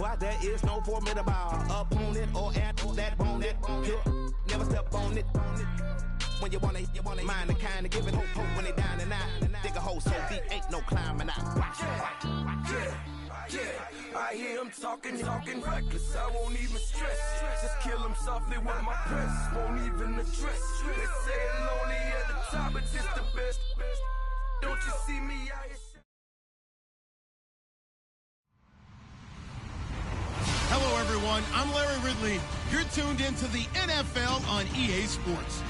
Why there is no formidable opponent or at that bone it. Never step on it. When you wanna mind the kind of giving hope when they down and out. Dig a hole so deep, ain't no climbing out. Yeah, I hear him talking reckless. I won't even stress. Just kill him softly with my press. Won't even address. They say it lonely at the top, but it's the best. Don't you see me out here? Hello, everyone. I'm Larry Ridley. You're tuned into the NFL on EA Sports.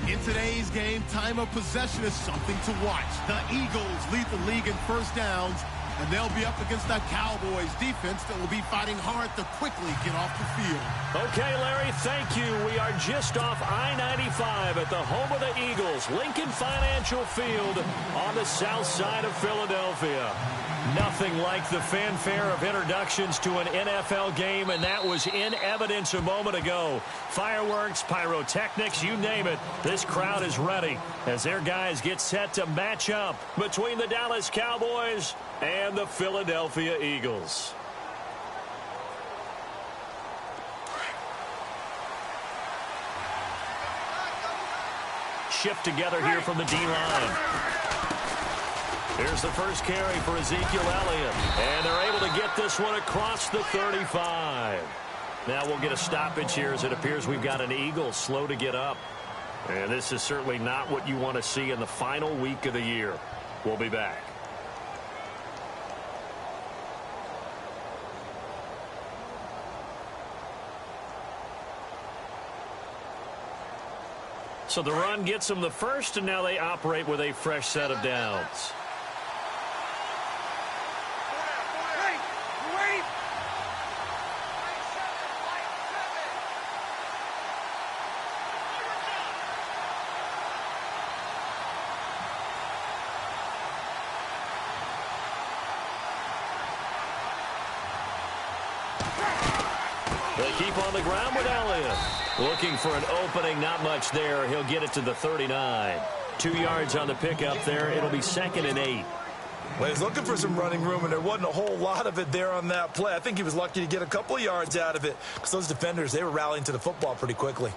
In today's game, time of possession is something to watch. The Eagles lead the league in first downs, and they'll be up against the Cowboys defense that will be fighting hard to quickly get off the field. Okay, Larry, thank you. We are just off I-95 at the home of the Eagles, Lincoln Financial Field on the south side of Philadelphia. Nothing like the fanfare of introductions to an NFL game, and that was in evidence a moment ago. Fireworks, pyrotechnics, you name it. This crowd is ready as their guys get set to match up between the Dallas Cowboys and the Philadelphia Eagles. Shift together here from the D-line. Here's the first carry for Ezekiel Elliott. And they're able to get this one across the 35. Now we'll get a stoppage here as it appears we've got an Eagle slow to get up. And this is certainly not what you want to see in the final week of the year. We'll be back. So the run gets them the first, and now they operate with a fresh set of downs. They keep on the ground with Elliott. Looking for an opening, not much there. He'll get it to the 39. 2 yards on the pickup there. It'll be 2nd and 8. Well, he's looking for some running room, and there wasn't a whole lot of it there on that play. I think he was lucky to get a couple of yards out of it because those defenders, they were rallying to the football pretty quickly.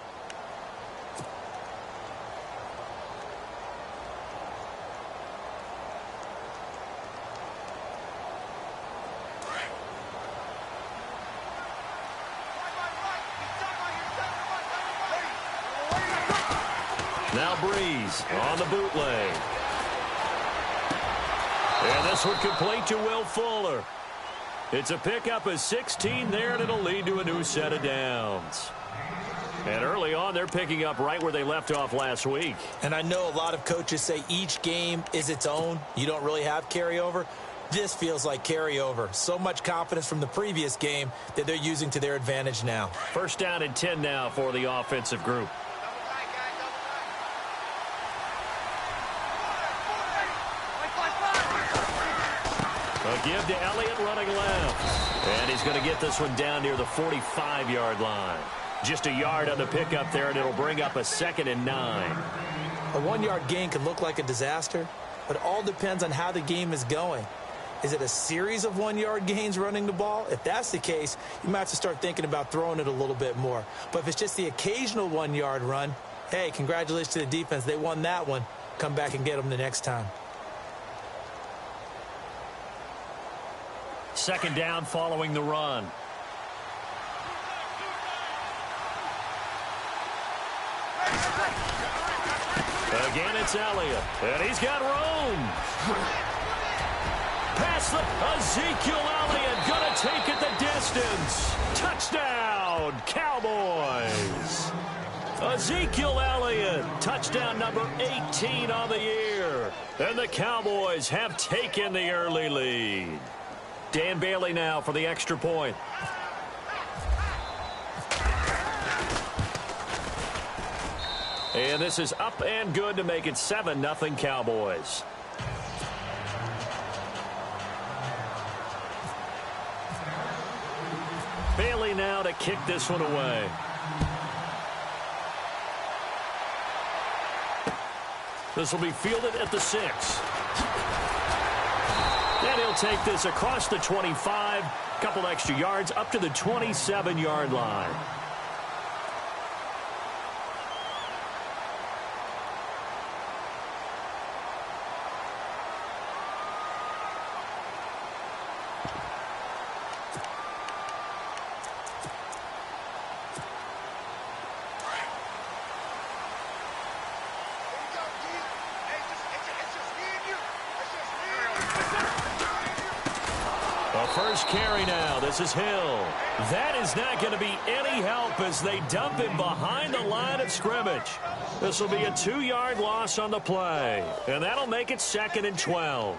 Now Breeze on the bootleg. And this one complete to Will Fuller. It's a pickup of 16 there, and it'll lead to a new set of downs. And early on, they're picking up right where they left off last week. And I know a lot of coaches say each game is its own. You don't really have carryover. This feels like carryover. So much confidence from the previous game that they're using to their advantage now. First down and 10 now for the offensive group. A give to Elliott running left. And he's going to get this one down near the 45-yard line. Just a yard on the pickup there, and it'll bring up a 2nd and 9. A 1-yard gain can look like a disaster, but it all depends on how the game is going. Is it a series of 1-yard gains running the ball? If that's the case, you might have to start thinking about throwing it a little bit more. But if it's just the occasional 1-yard run, hey, congratulations to the defense. They won that one. Come back and get them the next time. 2nd down following the run. Again, it's Elliott. And he's got room. Pass the Ezekiel Elliott. Gonna take it the distance. Touchdown, Cowboys. Ezekiel Elliott, touchdown number 18 on the year. And the Cowboys have taken the early lead. Dan Bailey now for the extra point. And this is up and good to make it 7-0 Cowboys. Bailey now to kick this one away. This will be fielded at the 6. And he'll take this across the 25, couple extra yards up to the 27-yard line. First carry now. This is Hill. That is not going to be any help as they dump him behind the line of scrimmage. This will be a 2-yard loss on the play, and that'll make it 2nd and 12.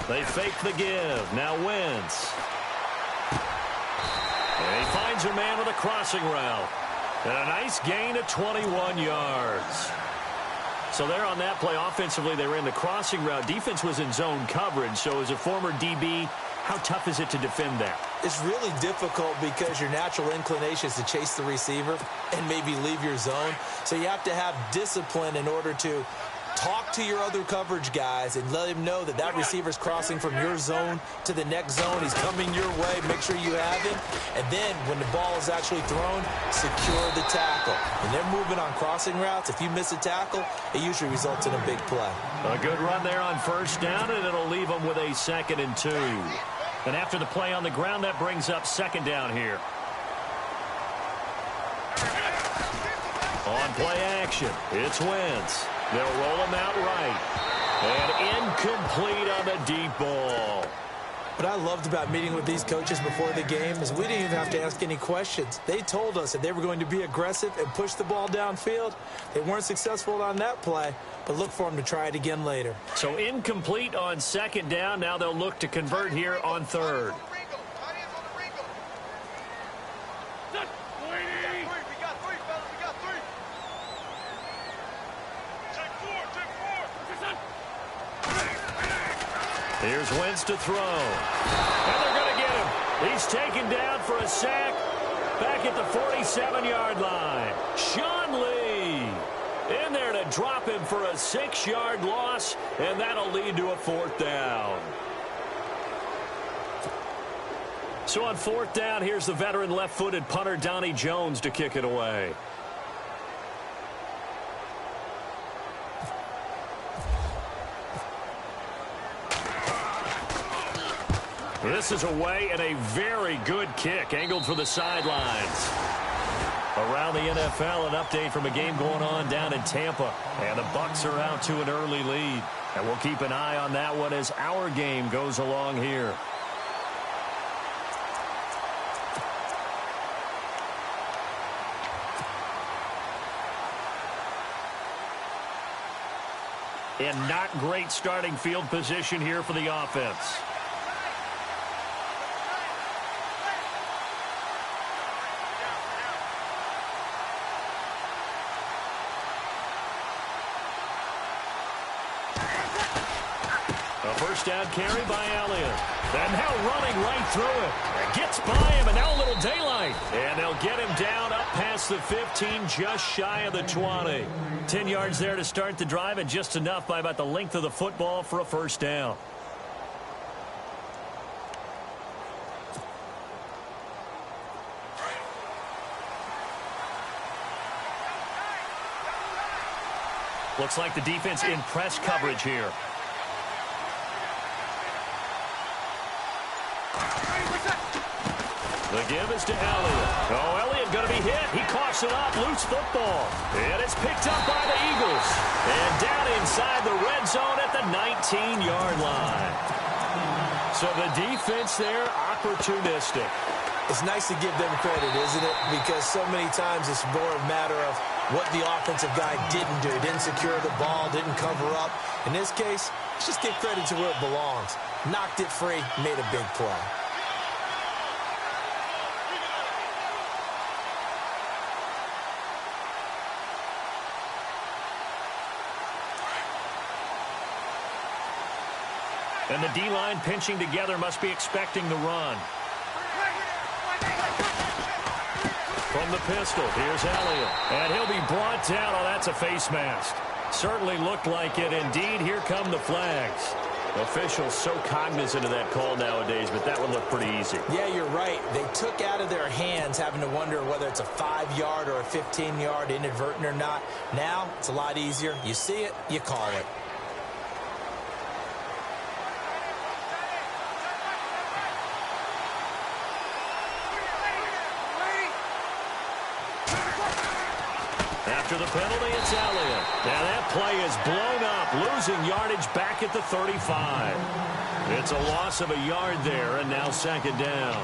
They fake the give. Now Wentz. And he finds a man with a crossing route. And a nice gain of 21 yards. So there on that play, offensively, they ran the crossing route. Defense was in zone coverage. So as a former DB, how tough is it to defend that? It's really difficult because your natural inclination is to chase the receiver and maybe leave your zone. So you have to have discipline in order to talk to your other coverage guys and let him know that that receiver's crossing from your zone to the next zone. He's coming your way. Make sure you have him. And then when the ball is actually thrown, secure the tackle. When they're moving on crossing routes, if you miss a tackle, it usually results in a big play. A good run there on first down, and it'll leave them with a 2nd and 2. And after the play on the ground, that brings up 2nd down here. On play action, it's Wentz. They'll roll him out right. And incomplete on the deep ball. What I loved about meeting with these coaches before the game is we didn't even have to ask any questions. They told us that they were going to be aggressive and push the ball downfield. They weren't successful on that play, but look for them to try it again later. So incomplete on 2nd down. Now they'll look to convert here on 3rd. Here's Wentz to throw. And they're going to get him. He's taken down for a sack back at the 47-yard line. Sean Lee in there to drop him for a 6-yard loss, and that'll lead to a 4th down. So on 4th down, here's the veteran left-footed punter Donnie Jones to kick it away. This is away and a very good kick, angled for the sidelines. Around the NFL, an update from a game going on down in Tampa. And the Bucs are out to an early lead. And we'll keep an eye on that one as our game goes along here. And not great starting field position here for the offense. First down carry by Elliott. And now running right through it. Gets by him, and now a little daylight. And they'll get him down up past the 15, just shy of the 20. 10 yards there to start the drive, and just enough by about the length of the football for a first down. Looks like the defense in press coverage here. The give is to Elliott. Oh, Elliott going to be hit. He coughs it up. Loose football. And it's picked up by the Eagles. And down inside the red zone at the 19-yard line. So the defense there, opportunistic. It's nice to give them credit, isn't it? Because so many times it's more a matter of what the offensive guy didn't do. Didn't secure the ball, didn't cover up. In this case, let's just give credit to where it belongs. Knocked it free, made a big play. And the D-line pinching together must be expecting the run. From the pistol, here's Elliott. And he'll be brought down. Oh, that's a face mask. Certainly looked like it. Indeed, here come the flags. Officials so cognizant of that call nowadays, but that one looked pretty easy. Yeah, you're right. They took out of their hands having to wonder whether it's a 5-yard or a 15-yard inadvertent or not. Now, it's a lot easier. You see it, you call it. After the penalty, it's Elliott. Now that play is blown up, losing yardage back at the 35. It's a loss of a yard there, and now second down.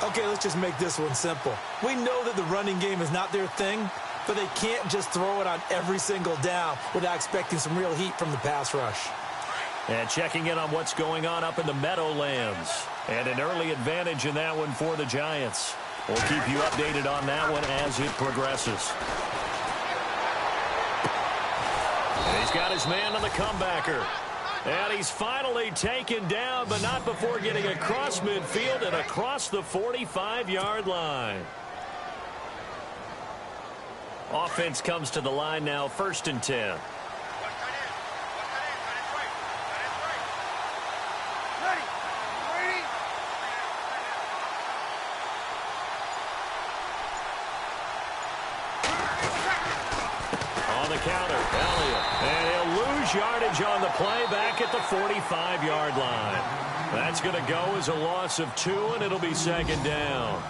Okay, let's just make this one simple. We know that the running game is not their thing, but they can't just throw it on every single down without expecting some real heat from the pass rush. And checking in on what's going on up in the Meadowlands. And an early advantage in that one for the Giants. We'll keep you updated on that one as it progresses. And he's got his man on the comebacker. And he's finally taken down, but not before getting across midfield and across the 45-yard line. Offense comes to the line now, 1st and 10. On the counter, Elliott. And he'll lose yardage on the play back at the 45-yard line. That's going to go as a loss of 2, and it'll be second down.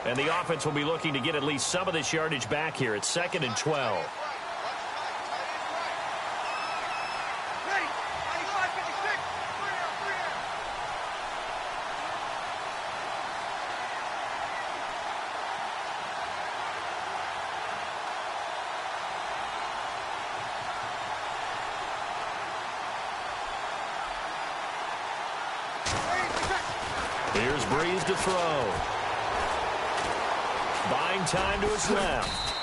And the offense will be looking to get at least some of this yardage back here. It's 2nd and 12. Here's Breeze to throw. Buying time to his left.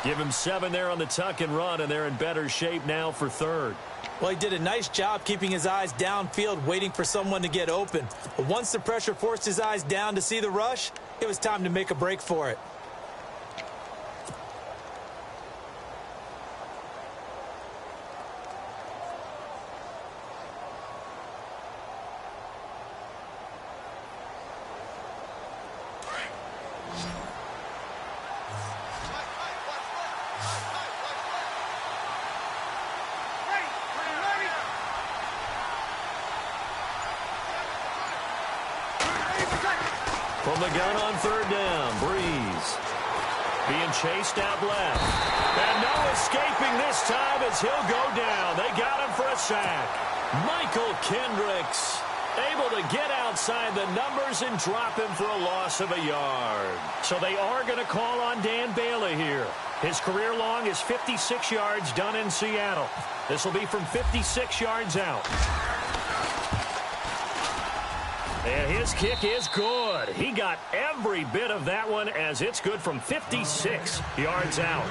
Give him 7 there on the tuck and run, and they're in better shape now for 3rd. Well, he did a nice job keeping his eyes downfield, waiting for someone to get open. But once the pressure forced his eyes down to see the rush, it was time to make a break for it. From the gun on 3rd down, Breeze. Being chased out left. And no escaping this time as he'll go down. They got him for a sack. Michael Kendricks able to get outside the numbers and drop him for a loss of a yard. So they are going to call on Dan Bailey here. His career long is 56 yards done in Seattle. This will be from 56 yards out. And his kick is good. He got every bit of that one as it's good from 56 yards out.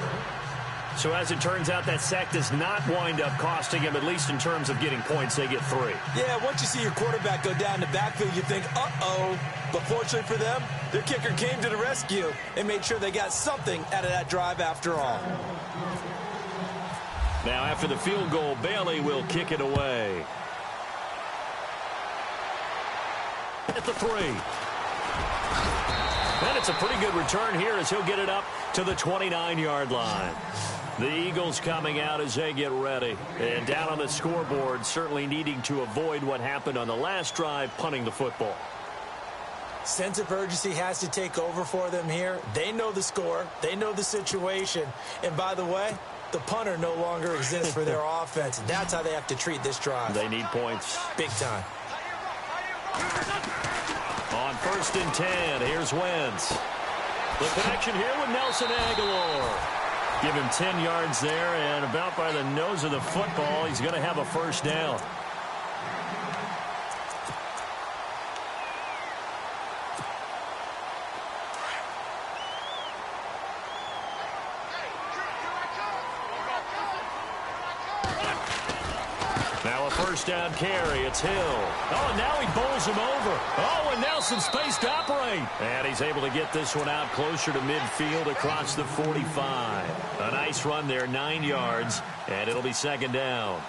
So as it turns out, that sack does not wind up costing him, at least in terms of getting points. They get 3. Yeah, once you see your quarterback go down the backfield, you think, uh-oh. But fortunately for them, their kicker came to the rescue and made sure they got something out of that drive after all. Now after the field goal, Bailey will kick it away. At the 3. And it's a pretty good return here as he'll get it up to the 29-yard line. The Eagles coming out as they get ready. And down on the scoreboard, certainly needing to avoid what happened on the last drive, punting the football. Sense of urgency has to take over for them here. They know the score. They know the situation. And by the way, the punter no longer exists for their offense. That's how they have to treat this drive. They need points. Big time. On 1st and 10, here's Wentz. The connection here with Nelson Aguilar. Give him 10 yards there, and about by the nose of the football, he's going to have a 1st down. first down carry. It's Hill. Oh, and now he bowls him over. Oh, and now some space to operate. And he's able to get this one out closer to midfield across the 45. A nice run there, 9 yards, and it'll be second down.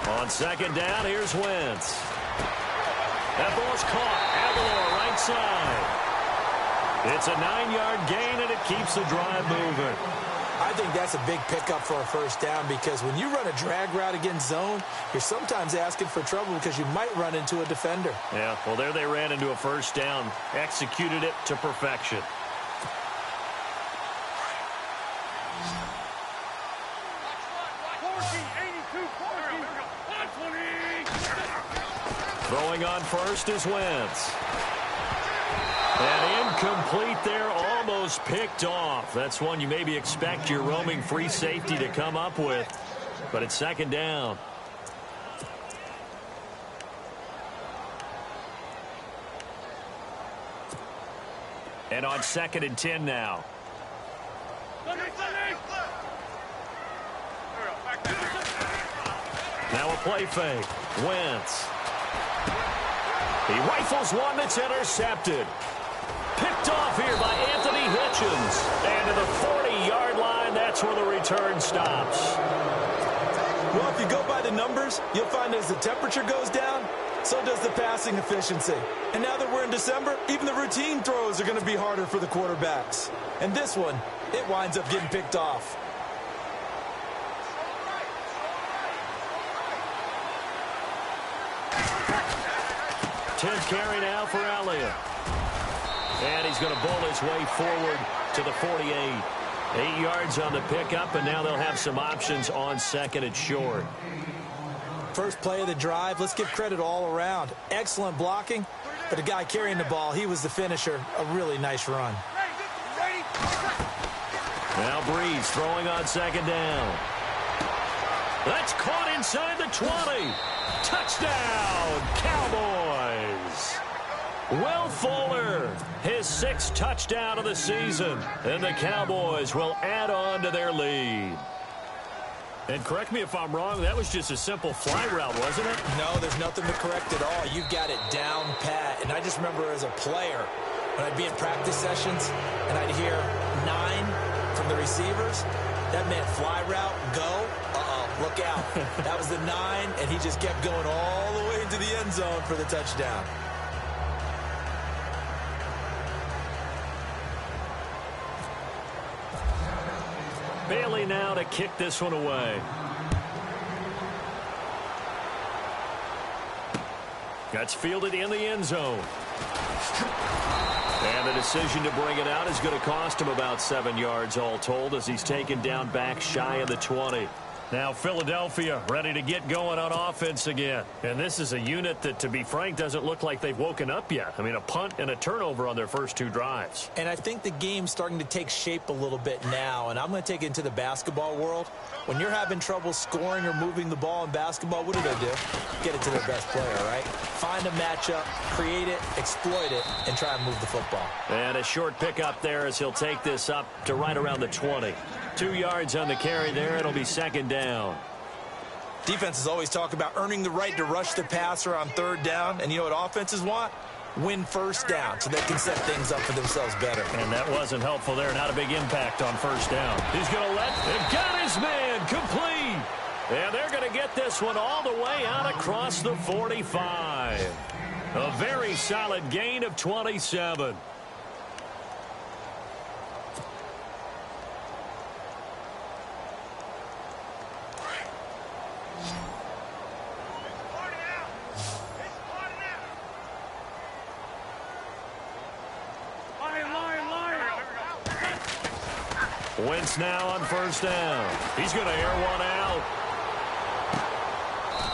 On second down, here's Wentz. That ball's caught. Aguilar, right side. It's a 9-yard gain, and it keeps the drive moving. I think that's a big pickup for a first down because when you run a drag route against zone, you're sometimes asking for trouble because you might run into a defender. Yeah, well, there they ran into a first down. Executed it to perfection. Throwing on first is Wentz. And incomplete there, almost picked off. That's one you maybe expect your roaming free safety to come up with. But it's second down. And on 2nd and 10 now. Now a play fake. Wentz. He rifles one that's intercepted. Picked off here by Anthony Hitchens. And to the 40-yard line, that's where the return stops. Well, if you go by the numbers, you'll find as the temperature goes down, so does the passing efficiency. And now that we're in December, even the routine throws are going to be harder for the quarterbacks. And this one, it winds up getting picked off. Tenth carry now for Elliott. And he's going to bowl his way forward to the 48. 8 yards on the pickup, and now they'll have some options on 2nd and short. First play of the drive, let's give credit all around. Excellent blocking, but the guy carrying the ball, he was the finisher. A really nice run. Now Breeze throwing on 2nd down. That's caught inside the 20. Touchdown, Cowboys. Will Fuller, his 6th touchdown of the season. And the Cowboys will add on to their lead. And correct me if I'm wrong, that was just a simple fly route, wasn't it? No, there's nothing to correct at all. You've got it down pat. And I just remember as a player, when I'd be in practice sessions and I'd hear 9 from the receivers, that meant fly route, go. Look out. That was the 9, and he just kept going all the way into the end zone for the touchdown. Bailey now to kick this one away. That's fielded in the end zone. And the decision to bring it out is going to cost him about 7 yards all told as he's taken down back shy of the 20. Now Philadelphia ready to get going on offense again. And this is a unit that, to be frank, doesn't look like they've woken up yet. I mean, a punt and a turnover on their first 2 drives. And I think the game's starting to take shape a little bit now. And I'm going to take it into the basketball world. When you're having trouble scoring or moving the ball in basketball, what do? Get it to their best player, right? Find a matchup, create it, exploit it, and try and move the football. And a short pickup there as he'll take this up to right around the 20. 2 yards on the carry there. It'll be second down. Defenses always talk about earning the right to rush the passer on 3rd down. And you know what offenses want? Win first down so they can set things up for themselves better. And that wasn't helpful there. Not a big impact on first down. He's going to they've got his man complete. And they're going to get this one all the way out across the 45. A very solid gain of 27. Wentz now on first down. He's going to air one out.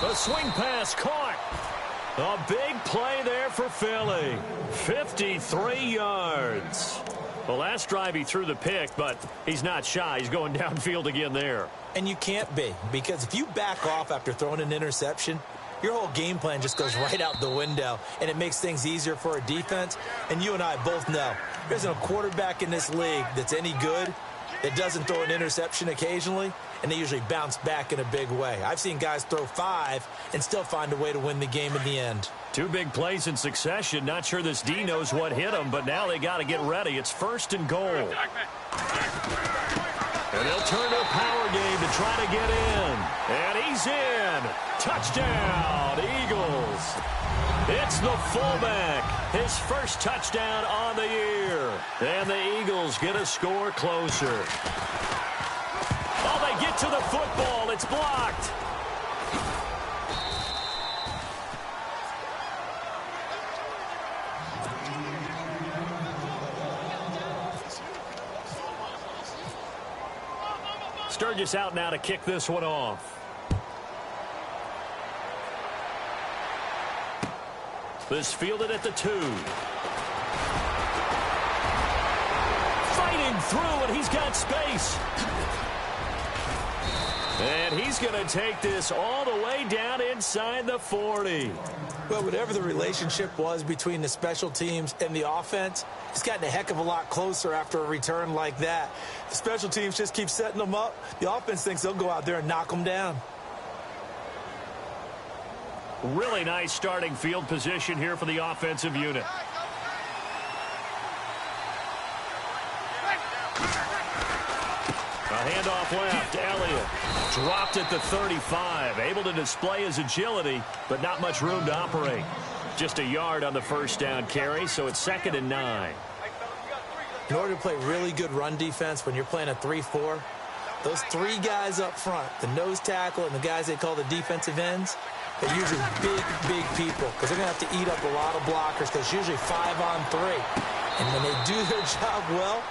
The swing pass caught. A big play there for Philly. 53 yards. The last drive he threw the pick, but he's not shy. He's going downfield again there. And you can't be, because if you back off after throwing an interception, your whole game plan just goes right out the window, and it makes things easier for a defense. And you and I both know there isn't a quarterback in this league that's any good that doesn't throw an interception occasionally, and they usually bounce back in a big way. I've seen guys throw 5 and still find a way to win the game in the end. 2 big plays in succession. Not sure this D knows what hit him, but now they got to get ready. It's 1st and goal. And they'll turn to a power game to try to get in. And he's in. Touchdown, Eagles. It's the fullback. His first touchdown on the year. And the Eagles get a score closer. Oh, they get to the football. It's blocked. Sturgis out now to kick this one off. This fielded at the 2. Fighting through, and he's got space. And he's going to take this all the way down inside the 40. Well, whatever the relationship was between the special teams and the offense, it's gotten a heck of a lot closer after a return like that. The special teams just keep setting them up. The offense thinks they'll go out there and knock them down. Really nice starting field position here for the offensive unit. A handoff left. Elliott dropped at the 35. Able to display his agility, but not much room to operate. Just a yard on the first down carry, so it's 2nd and 9. In order to play really good run defense when you're playing a 3-4, those 3 guys up front, the nose tackle and the guys they call the defensive ends, they're usually big people because they're going to have to eat up a lot of blockers because it's usually 5 on 3. And when they do their job well,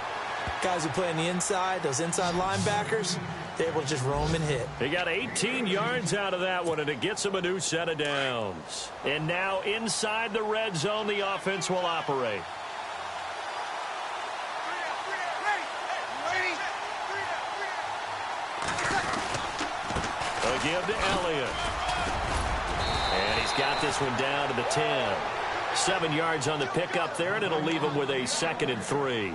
guys who play on the inside, those inside linebackers, they're able to just roam and hit. He got 18 yards out of that one, and it gets him a new set of downs. And now inside the red zone, the offense will operate. A give to Elliott. And he's got this one down to the 10. 7 yards on the pickup there, and it'll leave him with a 2nd and 3.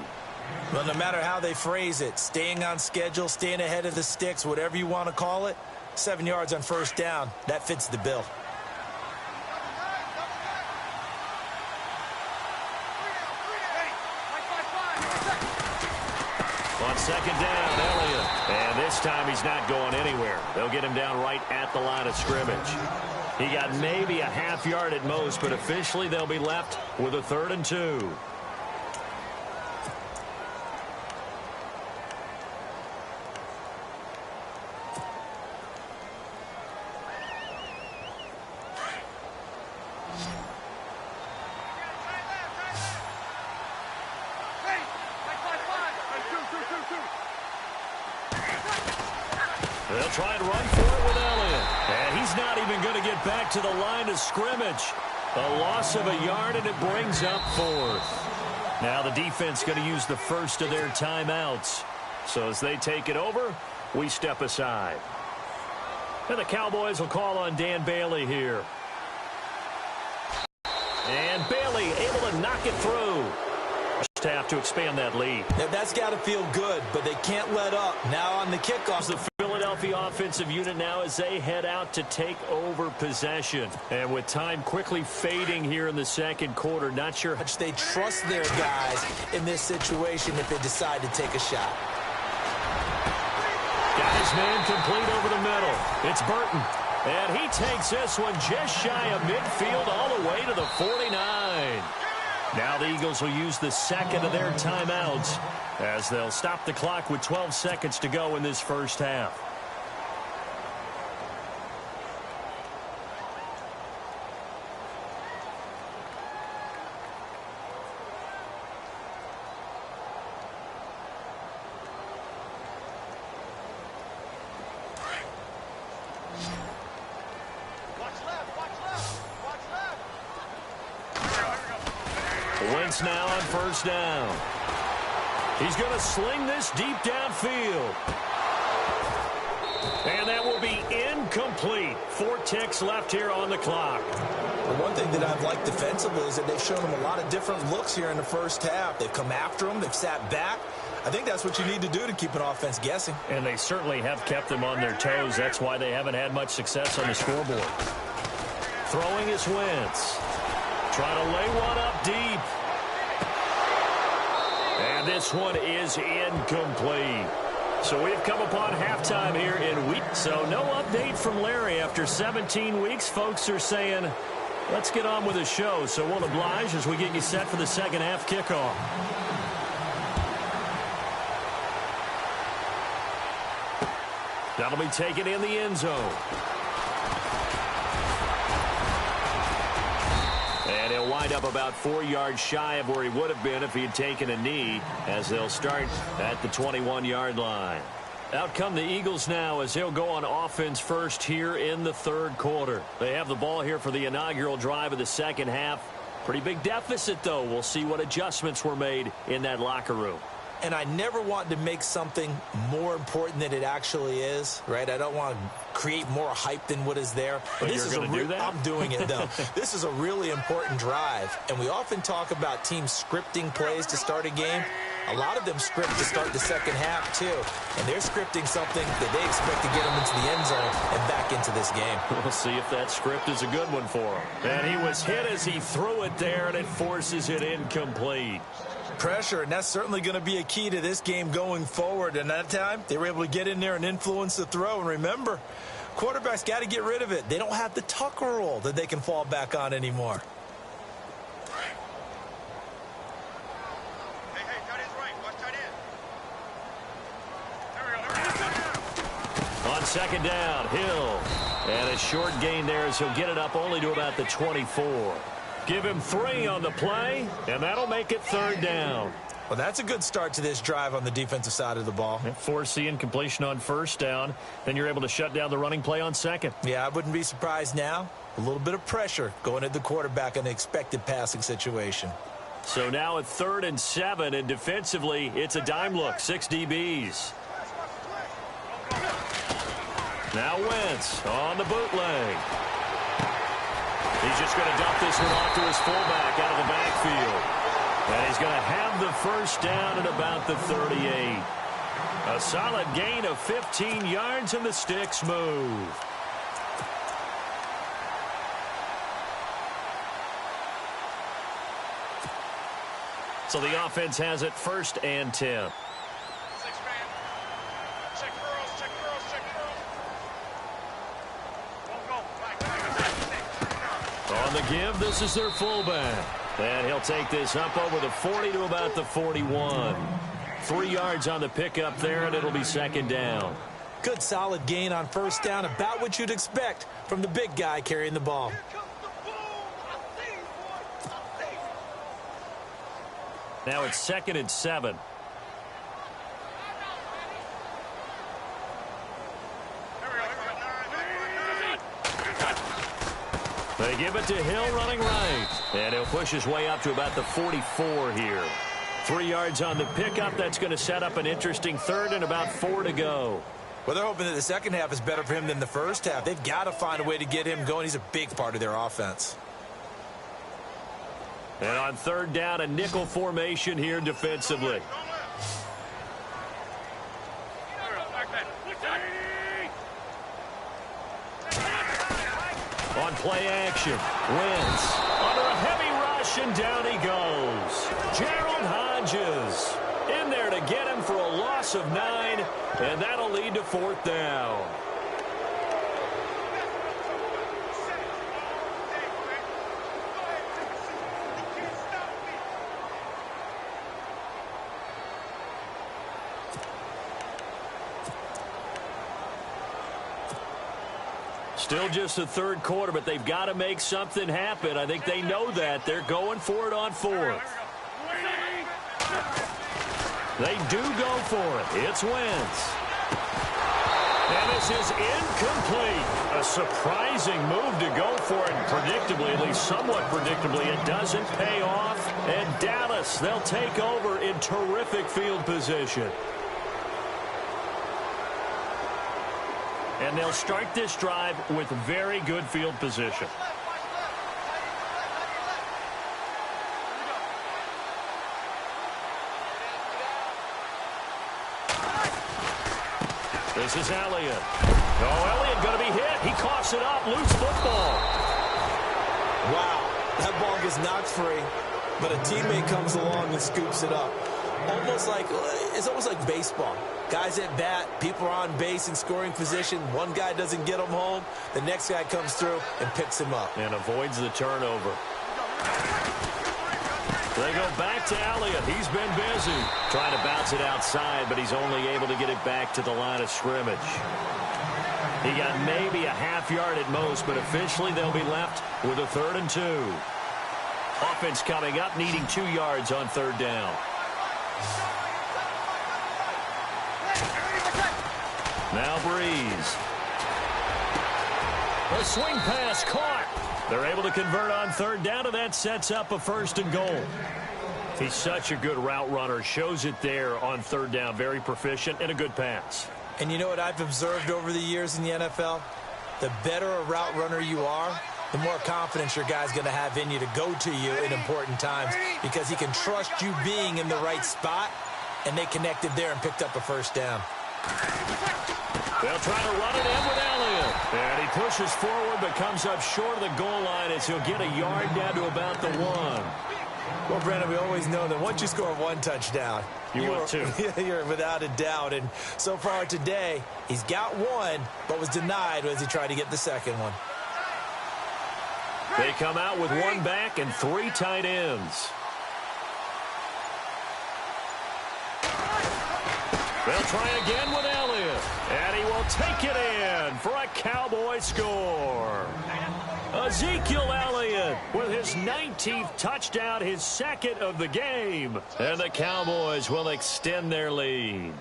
Well, no matter how they phrase it, staying on schedule, staying ahead of the sticks, whatever you want to call it, 7 yards on first down, that fits the bill. On 2nd down, Elliott. And this time he's not going anywhere. They'll get him down right at the line of scrimmage. He got maybe a half yard at most, but officially they'll be left with a 3rd and 2. They'll try and run for it with Elliott. And he's not even going to get back to the line of scrimmage. A loss of a yard, and it brings up 4th. Now the defense going to use the first of their timeouts. So as they take it over, we step aside. And the Cowboys will call on Dan Bailey here. And Bailey able to knock it through. Just have to expand that lead. Now, that's got to feel good, but they can't let up. Now on the kickoff, the Philadelphia offensive unit now as they head out to take over possession. And with time quickly fading here in the second quarter, not sure how much they trust their guys in this situation if they decide to take a shot. Got his man complete over the middle. It's Burton. And he takes this one just shy of midfield all the way to the 49. Now the Eagles will use the second of their timeouts as they'll stop the clock with 12 seconds to go in this first half. Wentz now on first down. He's going to sling this deep downfield. And that will be incomplete. incomplete. 4 ticks left here on the clock. Well, one thing that I've liked defensively is that they've shown them a lot of different looks here in the first half. They've come after them. They've sat back. I think that's what you need to do to keep an offense guessing. And they certainly have kept them on their toes. That's why they haven't had much success on the scoreboard. Throwing is Wentz. Trying to lay one up deep. And this one is incomplete. So we've come upon halftime here in week. So no update from Larry. After 17 weeks, folks are saying, let's get on with the show. So we'll oblige as we get you set for the second half kickoff. That'll be taken in the end zone. And he'll wind up about 4 yards shy of where he would have been if he had taken a knee, as they'll start at the 21-yard line. Out come the Eagles now as they'll go on offense first here in the third quarter. They have the ball here for the inaugural drive of the second half. Pretty big deficit, though. We'll see what adjustments were made in that locker room. And I never want to make something more important than it actually is, right? I don't want to create more hype than what is there. But this you're going to do that? I'm doing it, though. This is a really important drive. And we often talk about teams scripting plays to start a game. A lot of them script to start the second half, too. And they're scripting something that they expect to get them into the end zone and back into this game. We'll see if that script is a good one for him. And he was hit as he threw it there, and it forces it incomplete. Pressure, and that's certainly going to be a key to this game going forward. And that time, they were able to get in there and influence the throw. And remember, quarterbacks got to get rid of it. They don't have the Tucker rule that they can fall back on anymore. Hey, tight end's right. Watch tight end. There we go. On second down, Hill. And a short gain there as he'll get it up only to about the 24. Give him 3 on the play, and that'll make it third down. Well, that's a good start to this drive on the defensive side of the ball. Force the incompletion on first down. Then you're able to shut down the running play on second. Yeah, I wouldn't be surprised now. A little bit of pressure going at the quarterback in an expected passing situation. So now at 3rd and 7, and defensively, it's a dime look, 6 DBs. Now Wentz on the bootleg. He's just going to dump this one off to his fullback out of the backfield. And he's going to have the first down at about the 38. A solid gain of 15 yards, and the sticks move. So the offense has it 1st and 10. On the give, this is their fullback. And he'll take this up over the 40 to about the 41. 3 yards on the pickup there, and it'll be second down. Good solid gain on first down, about what you'd expect from the big guy carrying the ball. Now it's 2nd and 7. They give it to Hill running right. And he'll push his way up to about the 44 here. 3 yards on the pickup. That's going to set up an interesting 3rd and about 4 to go. Well, they're hoping that the second half is better for him than the first half. They've got to find a way to get him going. He's a big part of their offense. And on 3rd down, a nickel formation here defensively. On play action, Wentz under a heavy rush, and down he goes. Gerald Hodges in there to get him for a loss of 9, and that'll lead to 4th down. Still just the 3rd quarter, but they've got to make something happen. I think they know that. They're going for it on 4th. They do go for it. It's Wentz. And this is incomplete. A surprising move to go for it. Predictably, at least somewhat predictably, it doesn't pay off. And Dallas, they'll take over in terrific field position. And they'll start this drive with very good field position. This is Elliott. Oh, Elliott going to be hit. He coughs it up. Loose football. Wow. That ball gets knocked free, but a teammate comes along and scoops it up. It's almost like baseball. Guys at bat, people are on base in scoring position. One guy doesn't get him home. The next guy comes through and picks him up. And avoids the turnover. They go back to Elliott. He's been busy trying to bounce it outside, but he's only able to get it back to the line of scrimmage. He got maybe a half yard at most, but officially they'll be left with a 3rd and 2. Offense coming up, needing 2 yards on 3rd down. Now Breeze. A swing pass caught. They're able to convert on 3rd down, and that sets up a 1st and goal. He's such a good route runner. Shows it there on 3rd down. Very proficient and a good pass. And you know what I've observed over the years in the NFL? The better a route runner you are, the more confidence your guy's going to have in you to go to you in important times because he can trust you being in the right spot, and they connected there and picked up a 1st down. They'll try to run it in with Elliott. And he pushes forward but comes up short of the goal line as he'll get a yard down to about the 1. Well, Brandon, we always know that once you score 1 touchdown, you want 2. You're without a doubt. And so far today, he's got 1, but was denied as he tried to get the 2nd one. They come out with 1 back and 3 tight ends. They'll try again with Elliott. And he will take it in for a Cowboy score. Ezekiel Elliott with his 19th touchdown, his 2nd of the game. And the Cowboys will extend their lead.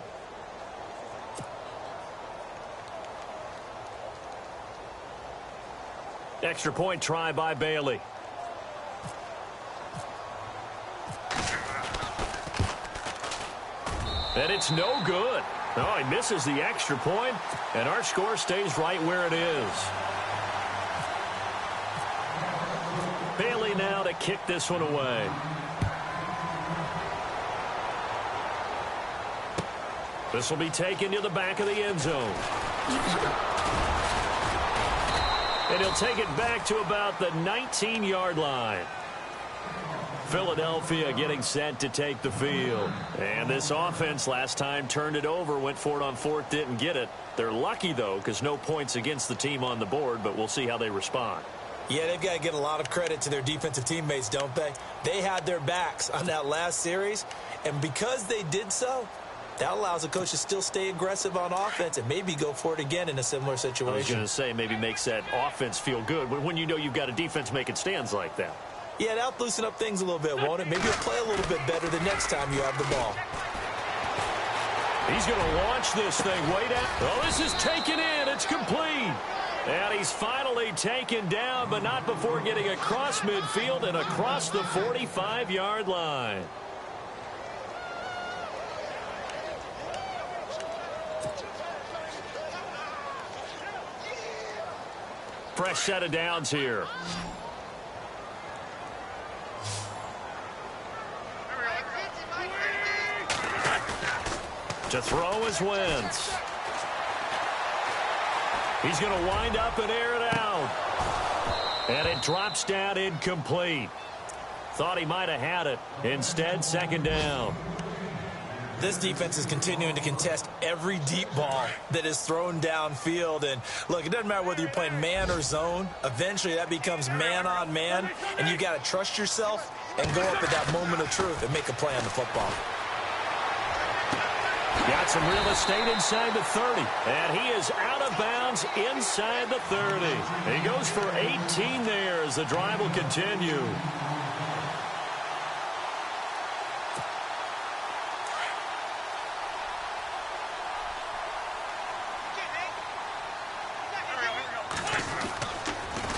Extra point try by Bailey. And it's no good. Oh, he misses the extra point, and our score stays right where it is. Bailey now to kick this one away. This will be taken to the back of the end zone. And he'll take it back to about the 19-yard line. Philadelphia getting set to take the field. And this offense last time turned it over, went for it on 4th, didn't get it. They're lucky, though, because no points against the team on the board, but we'll see how they respond. Yeah, they've got to get a lot of credit to their defensive teammates, don't they? They had their backs on that last series, and because they did so, that allows the coach to still stay aggressive on offense and maybe go for it again in a similar situation. I was going to say maybe makes that offense feel good when you know you've got a defense making stands like that. Yeah, that'll loosen up things a little bit, won't it? Maybe you'll play a little bit better the next time you have the ball. He's going to launch this thing way down. Oh, this is taken in. It's complete. And he's finally taken down, but not before getting across midfield and across the 45-yard line. Fresh set of downs here. To throw is Wentz. He's going to wind up and air it out. And it drops down incomplete. Thought he might have had it. Instead, 2nd down. This defense is continuing to contest every deep ball that is thrown downfield. And, look, it doesn't matter whether you're playing man or zone. Eventually, that becomes man on man. And you've got to trust yourself and go up at that moment of truth and make a play on the football. Got some real estate inside the 30. And he is out of bounds inside the 30. He goes for 18 there as the drive will continue.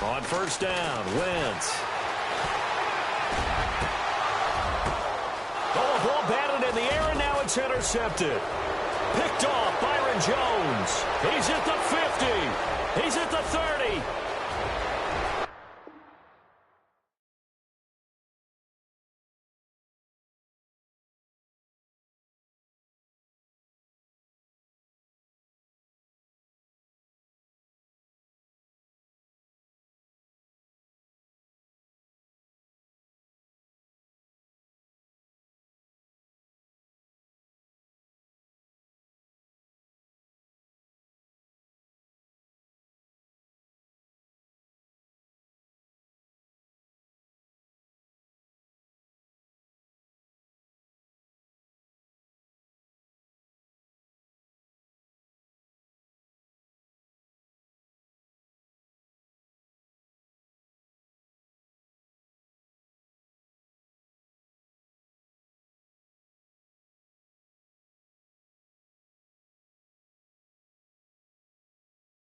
On 1st down, Wentz. Oh, ball batted in the air, and now it's intercepted. Picked off Byron Jones. He's at the 50. He's at the 30.